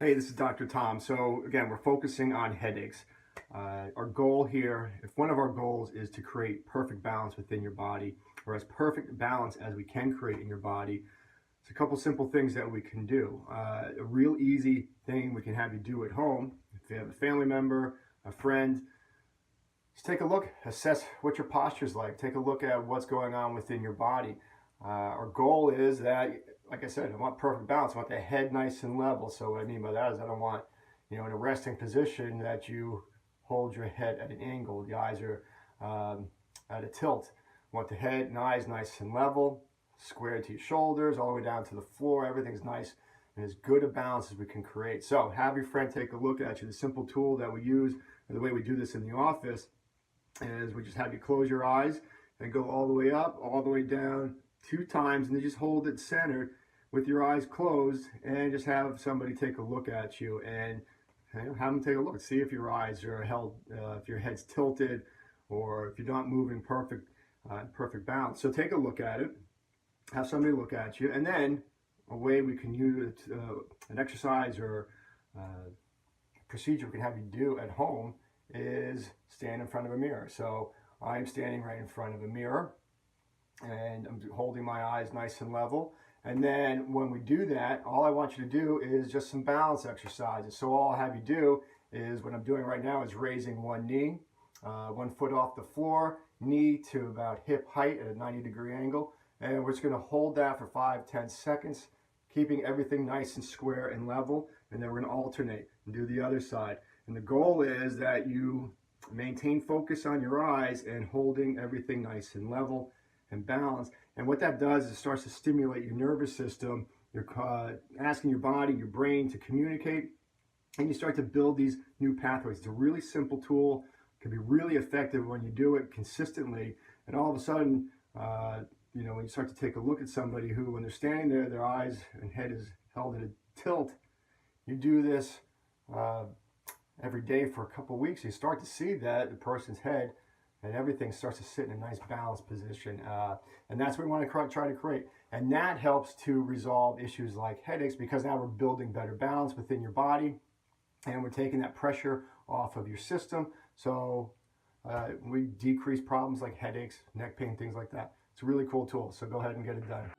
Hey, this is Dr. Tom. So again, we're focusing on headaches. Our goal here, if one of our goals is to create perfect balance within your body, or as perfect balance as we can create in your body, it's a couple simple things that we can do. A real easy thing we can have you do at home, if you have a family member, a friend, just take a look, assess what your posture is like. Take a look at what's going on within your body. Our goal is that, like I said, I want perfect balance. I want the head nice and level. So what I mean by that is I don't want, in a resting position that you hold your head at an angle. The eyes are at a tilt. I want the head and eyes nice and level, square to your shoulders, all the way down to the floor. Everything's nice and as good a balance as we can create. So have your friend take a look at you. The simple tool that we use, and the way we do this in the office, is we just have you close your eyes and go all the way up, all the way down 2 times, and then just hold it centered with your eyes closed, and just have somebody take a look at you and have them take a look. See if your eyes are held, if your head's tilted, or if you're not moving perfect balance. So take a look at it, have somebody look at you, and then a way we can use an exercise or procedure we can have you do at home is stand in front of a mirror. So I'm standing right in front of a mirror and I'm holding my eyes nice and level. And then when we do that, all I want you to do is just some balance exercises. So all I'll have you do is, what I'm doing right now is raising one knee, 1 foot off the floor, knee to about hip height at a 90-degree angle. And we're just gonna hold that for 5-10 seconds, keeping everything nice and square and level. And then we're gonna alternate and do the other side. And the goal is that you maintain focus on your eyes and holding everything nice and level and balanced. And what that does is it starts to stimulate your nervous system. You're asking your body, your brain to communicate, and you start to build these new pathways. It's a really simple tool. It can be really effective when you do it consistently. And all of a sudden, when you start to take a look at somebody who, when they're standing there, their eyes and head is held at a tilt, you do this every day for a couple of weeks, you start to see that the person's head and everything starts to sit in a nice balanced position. And that's what we want to try to create. And that helps to resolve issues like headaches, because now we're building better balance within your body and we're taking that pressure off of your system. So we decrease problems like headaches, neck pain, things like that. It's a really cool tool. So go ahead and get it done.